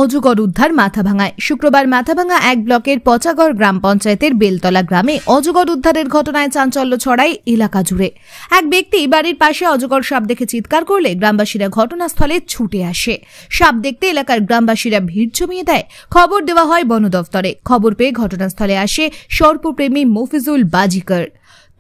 অজগর উদ্ধার মাথাভাঙায়। শুক্রবার মাথাভাঙা 1 ব্লকের পচাগড় গ্রাম পঞ্চায়েতের বেলতলা গ্রামে অজগর উদ্ধারের ঘটনায় চাঞ্চল্য ছড়ায় এলাকা জুড়ে। এক ব্যক্তি বাড়ির পাশে অজগর সাপ দেখে চিৎকার করলে গ্রামবাসীরা ঘটনাস্থলে ছুটে আসে। সাপ দেখতে এলাকার গ্রামবাসীরা ভিড় জমিয়ে দেয়। খবর দেওয়া হয় বন দফতরে। খবর পেয়ে ঘটনাস্থলে আসে সর্পপ্রেমী মফিজুল বাজিকর।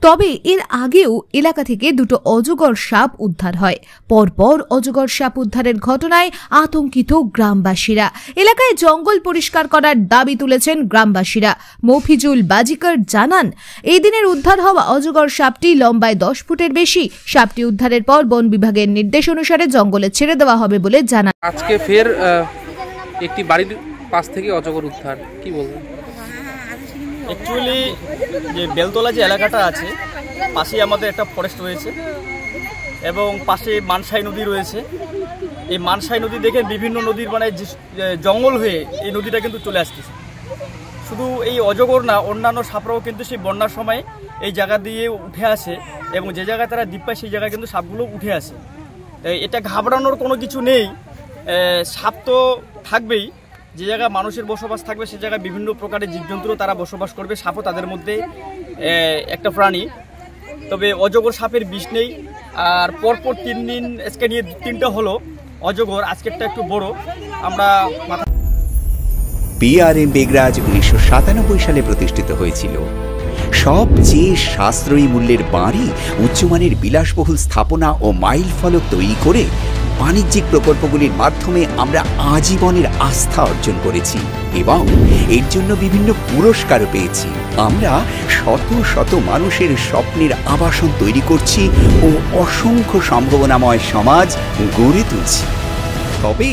তবে এর আগেও এলাকা থেকে দুটো অজগর সাপ উদ্ধার হয়। পরপর অজগর সাপ উদ্ধারের ঘটনায় আতঙ্কিত গ্রামবাসীরা। এলাকায় জঙ্গল পরিষ্কার করার দাবি তুলেছেন গ্রামবাসীরা। মফিজুল বাজিকর জানান, এই দিনের উদ্ধার হওয়া অজগর সাপটি লম্বায় 10 ফুটের বেশি। সাপটি উদ্ধারের পর বন বিভাগের নির্দেশ অনুসারে জঙ্গলে ছেড়ে দেওয়া হবে বলে জানান। আজকে ফের একটি বাড়ির পাশ থেকে অজগর উদ্ধার, কি বলবেন? অ্যাকচুয়ালি যে বেলতলা যে এলাকাটা আছে, পাশেই আমাদের একটা ফরেস্ট রয়েছে এবং পাশে মানসাই নদী রয়েছে। এই মানসাই নদী দেখে বিভিন্ন নদীর মানে জঙ্গল হয়ে এই নদীটা কিন্তু চলে আসতেছে। শুধু এই অজগর না, অন্যান্য সাপরাও কিন্তু সেই বন্যার সময় এই জায়গা দিয়ে উঠে আসে এবং যে জায়গায় তারা দ্বীপ পায় সেই জায়গায় কিন্তু সাপগুলো উঠে আসে। এটা ঘাবড়ানোর কোনো কিছু নেই, সাপ তো থাকবেই। যে জায়গায় মানুষের বসবাস থাকবে সে জায়গায় বিভিন্ন প্রকারের জীবজন্তুও তারা বসবাস করবে, সাপও তাদের মধ্যে একটা প্রাণী। তবে অজগর সাপের বিষ নেই। আর পরপর 3 দিন আজকে নিয়ে 3টা হলো অজগর, আজকেরটা একটু বড়। আমরা PRM বেগরাজ 1997 সালে প্রতিষ্ঠিত হয়েছিল। সবচেয়ে সাশ্রয়ী মূল্যের বাড়ি, উচ্চমানের বিলাসবহুল স্থাপনা ও মাইল ফলক তৈরি করে বাণিজ্যিক প্রকল্পগুলির মাধ্যমে আমরা আজীবনের আস্থা অর্জন করেছি এবং এর জন্য বিভিন্ন পুরস্কারও পেয়েছি। আমরা শত শত মানুষের স্বপ্নের আবাসন তৈরি করছি ও অসংখ্য সম্ভাবনাময় সমাজ গড়ে তুলছি। তবে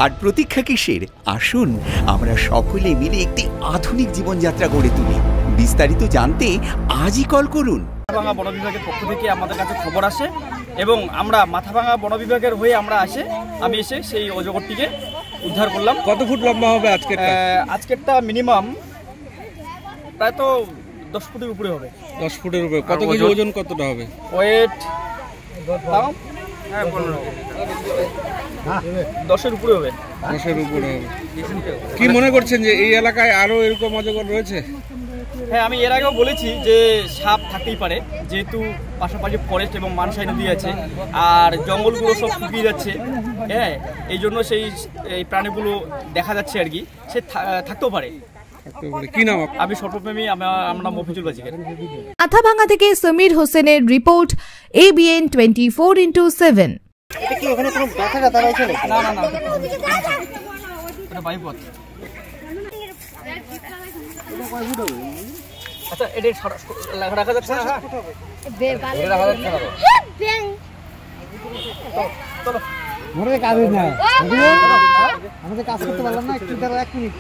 আর প্রতীক্ষা কিসের? আসুন আমরা সকলে মিলে একটি আধুনিক জীবনযাত্রা গড়ে তুলি। বিস্তারিত জানতে আজই কল করুন। মাথাভাঙা বন বিভাগের পক্ষ থেকে আমাদের কাছে খবর আসে এবং আমরা মাথাভাঙা বন বিভাগের হয়ে আমি এসে সেই অজগরটিকে উদ্ধার করলাম। কত ফুট লম্বা হবে আজকেরটা? মিনিমাম প্রায় তো 10 ফুটের উপরে হবে। 10 ফুটের উপরে। কত কেজি ওজন কতটা হবে? ওয়েট 10-এর উপরে হবে। 10-এর উপরে হবে। কি মনে করছেন যে এই এলাকায় আরো এরকম অজগর রয়েছে? হ্যাঁ, আমি এর আগেও বলেছি যে সাপ থাকতেই পারে, যেহেতু পাশাপাশি ফরেস্ট এবং মানসাই নদী আছে আর জঙ্গলগুলো সব শুকিয়ে যাচ্ছে। হ্যাঁ, এই জন্য এই প্রাণীগুলো দেখা যাচ্ছে আর কি। সে থাকতেও পারে। কি নাম? আমি সর্পপ্রেমী, আমরা মফিজুল বাজিকর। মাথাভাঙা থেকে সমীর হোসেনের রিপোর্ট, ABN 24x7। এটা কি ওখানে কোনো ব্যথা রয়েছে নাকি? না, এটা বাইপথ। আচ্ছা, এটা রাখা যাচ্ছে না? আমাদের কাজ না, আমাদের কাজ করতে পারলাম না। একটু 1 মিনিট।